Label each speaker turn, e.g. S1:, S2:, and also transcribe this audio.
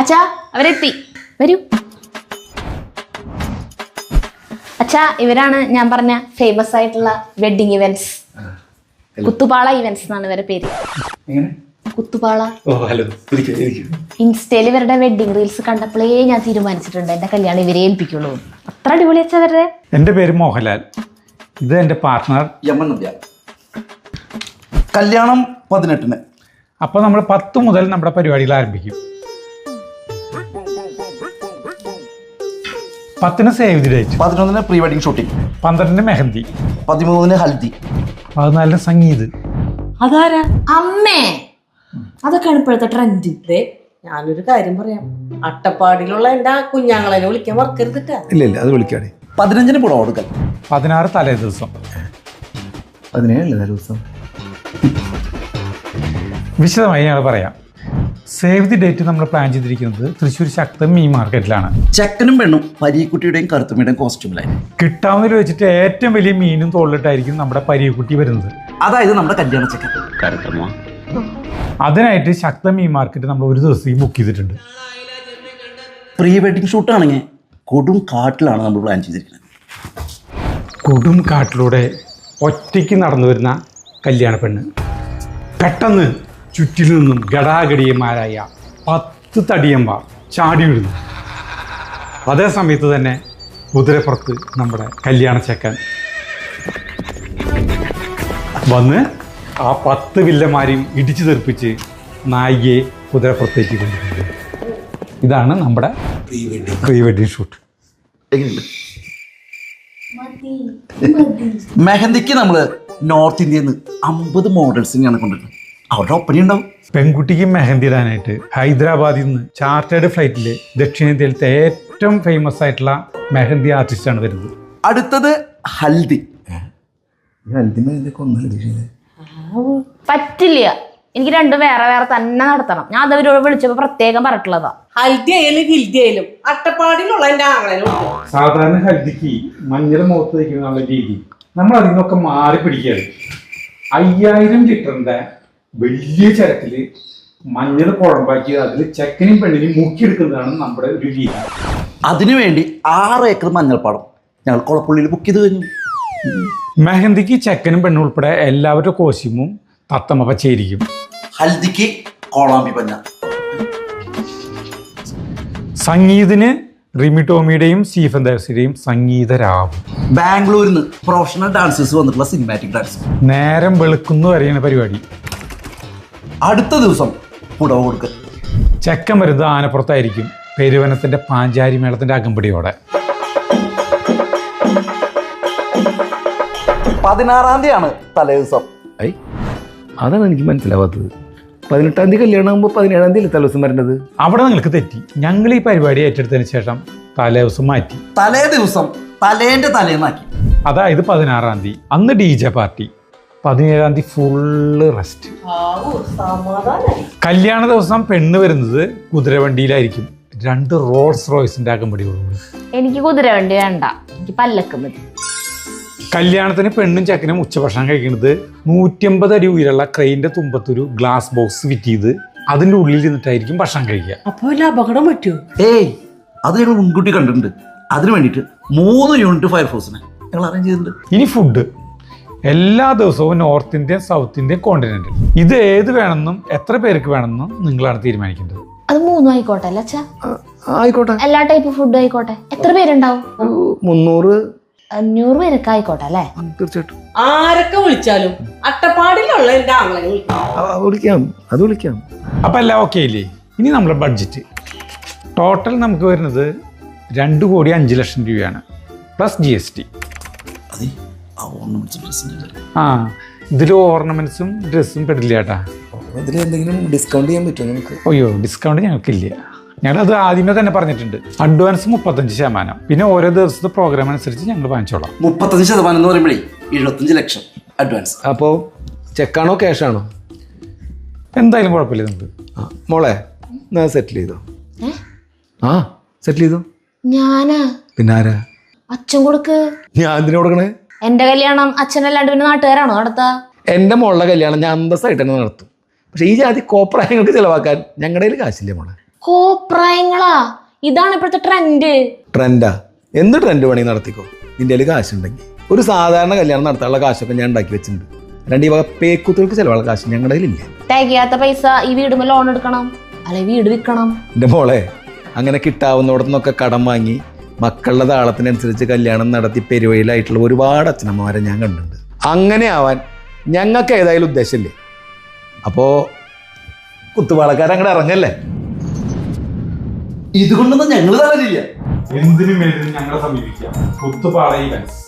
S1: അച്ഛാ അവരെത്തി, വരൂ. അച്ഛാ ഇവരാണ് ഞാൻ പറഞ്ഞ ഫേമസ് ആയിട്ടുള്ള വെഡിങ് ഇവന്റ്സ്. കുത്തുപാള ഇവന്റ്സ് എന്നാണ് ഇവരുടെ പേര്. കുത്തുപാള. ഇൻസ്റ്റയിൽ ഇവരുടെ വെഡിങ് റീൽസ് കണ്ടപ്പോഴേ ഞാൻ തീരുമാനിച്ചിട്ടുണ്ട് എന്റെ കല്യാണം ഇവരെ ഏൽപ്പിക്കുള്ളൂ. അത്ര അടിപൊളി അച്ഛാ അവരുടെ.
S2: എൻ്റെ പേര് മോഹൻലാൽ, ഇത് എൻ്റെ പാർട്ട്ണർ
S3: യമൻ നബ്യ. കല്യാണം 18-ന്.
S2: അപ്പോൾ നമ്മൾ 10 മുതൽ നമ്മുടെ പരിപാടികൾ ആരംഭിക്കും. 10-ന് സേവ് ദി ഡേറ്റ്,
S3: 11-ന് പ്രീ വെഡിങ് ഷൂട്ടിംഗ്,
S2: 12-ന് മെഹന്തി,
S3: 13-ന് ഹൽദി,
S2: 14-ന് സംഗീത്.
S4: അതാരാ?
S1: അമ്മേ,
S4: അതൊക്കെയാണ് ഇപ്പോഴത്തെ ട്രെൻഡ്. ഞാനൊരു കാര്യം പറയാം, അട്ടപ്പാടിയിലുള്ള എന്റെ കുഞ്ഞാങ്ങളെ വിളിക്കാൻ മറക്കരുതിട്ടാ.
S3: ഇല്ല അത് വിളിക്കാതെ. 15-ന് പുറം കൊടുക്കൽ,
S2: 16 തലേ ദിവസം,
S3: 17 ദിവസം.
S2: വിശദമായി ഞങ്ങൾ പറയാം. സേവ് ദി ഡേറ്റ് നമ്മൾ പ്ലാൻ ചെയ്തിരിക്കുന്നത് തൃശ്ശൂർ ശക്തം മീൻ മാർക്കറ്റിലാണ്.
S3: ചെക്കനും പെണ്ണും പരീക്കുട്ടിയുടെയും കറുത്തുമ്മയുടെയും കോസ്റ്റ്യൂമിലായി
S2: കിട്ടാവുന്നതിൽ വെച്ചിട്ട് ഏറ്റവും വലിയ മീനും തോളിലിട്ടായിരിക്കും നമ്മുടെ പരീക്കുട്ടി വരുന്നത്.
S3: അതായത് നമ്മുടെ കല്യാണ ചെക്കൻ.
S2: അതിനായിട്ട് ശക്തം മീൻ മാർക്കറ്റ് നമ്മൾ ഒരു ദിവസം ബുക്ക് ചെയ്തിട്ടുണ്ട്.
S3: പ്രീ വെഡിങ് ഷൂട്ടാണെങ്കിൽ കൊടും കാട്ടിലാണ് നമ്മൾ പ്ലാൻ ചെയ്തിരിക്കുന്നത്.
S2: കൊടും കാട്ടിലൂടെ ഒറ്റയ്ക്ക് നടന്നു വരുന്ന കല്യാണ പെണ്ണ് പെട്ടെന്ന് ചുറ്റിൽ നിന്നും ഗടാഗടിയന്മാരായ 10 തടിയന്മാർ ചാടി വിടുന്നു. അതേ സമയത്ത് തന്നെ കുതിരപ്പുറത്ത് നമ്മുടെ കല്യാണ ചെക്കൻ വന്ന് ആ 10 വില്ലന്മാരെയും ഇടിച്ചു തെറിപ്പിച്ച് നായികയെ കുതിരപ്പുറത്തേക്ക് കൊണ്ടുപോകും. ഇതാണ് നമ്മുടെ പ്രീ വെഡിങ് ഷൂട്ട്.
S3: മെഹന്തിക്ക് നമ്മൾ നോർത്ത് ഇന്ത്യയിൽ നിന്ന് 50 മോഡൽസിനെയാണ് കൊണ്ടുവരുന്നത്. അവരുടെ ഒപ്പന ഉണ്ടാവും.
S2: പെൺകുട്ടിക്ക് മെഹന്തി ഇടാനായിട്ട് ഹൈദരാബാദിൽ നിന്ന് ചാർട്ടേഡ് ഫ്ലൈറ്റിൽ ദക്ഷിണേന്ത്യയിലത്തെ ഏറ്റവും ഫേമസ് ആയിട്ടുള്ള മെഹന്തി ആർട്ടിസ്റ്റാണ് വരുന്നത്.
S3: അടുത്തത് ഹൽദി.
S1: പറ്റില്ല, എനിക്ക് രണ്ടും വേറെ വേറെ തന്നെ നടത്തണം. ഞാൻ അതവരോട് വിളിച്ചപ്പോ പ്രത്യേകം പറഞ്ഞിട്ടുള്ളതാ.
S4: ഹൽദി ആയാലും ഹിൽദി ആയാലും അട്ടപ്പാടിയിലുള്ള എന്റെ ആങ്ങളെ
S2: സാധാരണ ഹൽദിക്ക് മഞ്ഞൾ മുഖത്ത് വയ്ക്കുന്ന രീതി നമ്മൾ അതിൽ നിന്നൊക്കെ മാറി പിടിക്കുകയാണ്. 5000 ലിറ്ററിന്റെ വലിയ ചരക്കില് മഞ്ഞൾ കുഴമ്പാക്കി അതിൽ ചെക്കനും പെണ്ണിനും മുക്കിയെടുക്കുന്നതാണ് നമ്മുടെ ഒരു രീതി.
S3: അതിനുവേണ്ടി 6 ഏക്കർ മഞ്ഞൾപ്പാടം ഞങ്ങൾ കുളപ്പുള്ളിയിൽ ബുക്ക് ചെയ്ത് കഴിഞ്ഞു.
S2: മെഹന്തിക്ക് ചെക്കനും പെണ്ണും ഉൾപ്പെടെ എല്ലാവരുടെ കോസ്റ്റ്യൂമും തത്തമ്മ പച്ചയായിരിക്കും.
S3: ഹൽദിക്ക് കോളാമ്പി പഞ്ഞ.
S2: സംഗീതിന് റിമി ടോമിയുടെയും സ്റ്റീഫൻ ദേവസിയുടെയും സംഗീത രാവ്.
S3: ബാംഗ്ലൂരിൽ നിന്ന് പ്രൊഫഷണൽ ഡാൻസേഴ്സ് വന്നിട്ടുള്ള സിനിമാറ്റിക് ഡാൻസ്.
S2: നേരം വെളുക്കുന്നു വരെയാണ് പരിപാടി.
S3: അടുത്ത ദിവസം പുടവ കൊടുക്കൽ.
S2: ചെക്കൻ വരുന്നത് ആനപ്പുറത്തായിരിക്കും, പെരുവനത്തിന്റെ പാഞ്ചാരി മേളത്തിന്റെ അകമ്പടിയോടെ.
S3: 16-ാം തീയതിയാണ് തലേ ദിവസം.
S5: അതാണ് എനിക്ക് മനസ്സിലാവാത്തത്. 18-ാം തീയതി കല്യാണം ആകുമ്പോൾ 17-ാം തീയതി തലേദിവസം വരേണ്ടത്.
S2: അവിടെ നിങ്ങൾക്ക് തെറ്റി. ഞങ്ങൾ ഈ പരിപാടി ഏറ്റെടുത്തതിന് ശേഷം തലേ ദിവസം മാറ്റി.
S3: തലേ ദിവസം തലേന്റെ തലേന്നാക്കി.
S2: അതായത് 16-ാം തീയതി അന്ന് DJ പാർട്ടി, 17-ാം തീയതി ഫുള്ള് റെസ്റ്റ്. കല്യാണ ദിവസം പെണ്ണ് വരുന്നത് കുതിരവണ്ടിയിലായിരിക്കും, 2 റോൾസ് റോയ്സിന്റെ അകമ്പടിയോടുകൂടി.
S1: എനിക്ക് കുതിരവണ്ടി വേണ്ട, എനിക്ക് പല്ലക്ക് മതി.
S2: കല്യാണത്തിന് പെണ്ണും ചെക്കനും ഉച്ചഭക്ഷണം കഴിക്കുന്നത് 150 അടി ഉയരമുള്ള ക്രെയിൻ്റെ തുമ്പത്തൊരു ഗ്ലാസ് ബോക്സ് ഫിറ്റ് ചെയ്ത് അതിൻ്റെ ഉള്ളിൽ നിന്നിട്ടായിരിക്കും ഭക്ഷണം കഴിക്കുക.
S4: അപ്പൊ വല്ല അപകടം പറ്റുമോ?
S3: ഏയ്, അത് ഞങ്ങൾ മുൻകൂട്ടി കണ്ടിട്ടുണ്ട്. അതിനു വേണ്ടിയിട്ട് 3 യൂണിറ്റ് ഫയർഫോഴ്സിനെ ഞങ്ങൾ അറേഞ്ച് ചെയ്തിട്ടുണ്ട്.
S2: ഇനി ഫുഡ് എല്ലാ ദിവസവും north Indian, south Indian, continental. ഇത് ഏത് വേണമെന്നും എത്ര പേർക്ക് വേണമെന്നും നിങ്ങളാണ് തീരുമാനിക്കേണ്ടത്.
S1: അത് 3 ആയിക്കോട്ടെ അല്ലേ അച്ഛാ?
S5: ആയിക്കോട്ടെ,
S1: എല്ലാ ടൈപ്പ് ഫുഡ് ആയിക്കോട്ടെ. എത്ര പേരുണ്ടാവും?
S5: 300
S1: പേരൊക്കെ ആയിക്കോട്ടെ അല്ലേ?
S5: തീർച്ചയായിട്ടും.
S4: ആരൊക്കെ വിളിച്ചാലും അട്ടപ്പാടിയിലുള്ള എന്റെ ആങ്ങളെ
S5: വിളിക്കാം, അത് വിളിക്കാം.
S2: അപ്പം എല്ലാം ഓക്കെ ഇല്ലേ? ഇനി നമ്മുടെ ബഡ്ജറ്റ് ടോട്ടൽ നമുക്ക് വരുന്നത് 2,05,00,000 രൂപയാണ്, പ്ലസ് GST. ഇതിൽ ഓർണമെന്റ്സും ഡ്രസ്സും പെടില്ല ചേട്ടാ.
S5: എന്തെങ്കിലും ഡിസ്കൗണ്ട് ചെയ്യാൻ പറ്റുമോ നമുക്ക്?
S2: അയ്യോ, ഡിസ്കൗണ്ട് ഞങ്ങൾക്കില്ല. ഞങ്ങളത് ആദ്യമേ തന്നെ പറഞ്ഞിട്ടുണ്ട്. അഡ്വാൻസ് 35%, പിന്നെ ഓരോ ദിവസത്തെ പ്രോഗ്രാം അനുസരിച്ച് ഞങ്ങൾ വാങ്ങിച്ചോളാം.
S3: 35% എന്ന് പറയുമ്പോഴേ 75 ലക്ഷം അഡ്വാൻസ്.
S5: അപ്പോൾ ചെക്കാണോ ക്യാഷാണോ?
S2: എന്തായാലും കുഴപ്പമില്ല നമുക്ക്.
S5: മോളെ സെറ്റിൽ ചെയ്തോ? സെറ്റിൽ ചെയ്തോ?
S1: ഞാനാ?
S5: പിന്നെ ആരാ?
S1: അച്ഛൻ കൊടുക്ക്.
S5: ഞാൻ എന്തിനാ കൊടുക്കണേ?
S1: എന്റെ കല്യാണം അച്ഛനല്ലാണ്ട് പിന്നെ നാട്ടുകാരാണോ നടത്താ?
S5: എൻ്റെ മോളുടെ കല്യാണം ഞാൻ അന്തസ്സായിട്ട് തന്നെ നടത്തും. പക്ഷെ ഈ ജാതി കോപ്രായങ്ങൾക്ക് ചിലവാക്കാൻ ഞങ്ങളുടെ കയ്യിൽ കാശില്ല മോളെ.
S1: കോപ്രായങ്ങളാ? ഇതാണ് ഇപ്പോഴത്തെ ട്രെൻഡ്.
S5: ട്രെൻഡാ? എന്ത് ട്രെൻഡ് വേണമെങ്കിൽ നടത്തിക്കോ, നിന്റെ കയ്യിൽ കാശുണ്ടെങ്കിൽ. ഒരു സാധാരണ കല്യാണം നടത്താനുള്ള കാശൊക്കെ ഞാൻ ഉണ്ടാക്കി വെച്ചിട്ടുണ്ട്. ഈ വക പേക്കുത്തുകൾക്ക് ചിലവാനുള്ള കാശ് ഞങ്ങളുടെ കയ്യിലില്ല.
S1: തികയാത്ത പൈസ ഈ വീടുമ്പോൾ ലോൺ എടുക്കണം, അല്ലെ വീട് വിൽക്കണം.
S5: എൻ്റെ മോളെ, അങ്ങനെ കിട്ടാവുന്നിടത്തു നിന്നൊക്കെ കടം വാങ്ങി മക്കളുടെ താളത്തിനനുസരിച്ച് കല്യാണം നടത്തി പെരുവയിലായിട്ടുള്ള ഒരുപാട് അച്ഛനമ്മമാരെ ഞാൻ കണ്ടിട്ടുണ്ട്. അങ്ങനെ ആവാൻ ഞങ്ങൾക്ക് ഏതായാലും ഉദ്ദേശമില്ലേ. അപ്പോൾ കുത്തുപാളക്കാരങ്ങടെ ഇറങ്ങല്ലേ.
S3: ഇതുകൊണ്ടൊന്നും ഞങ്ങൾ തളരില്ല.
S2: എന്തിനും ഏതിനും ഞങ്ങളെ സമീപിക്കാം. കുത്തുപാള ഇവന്റ്സ്.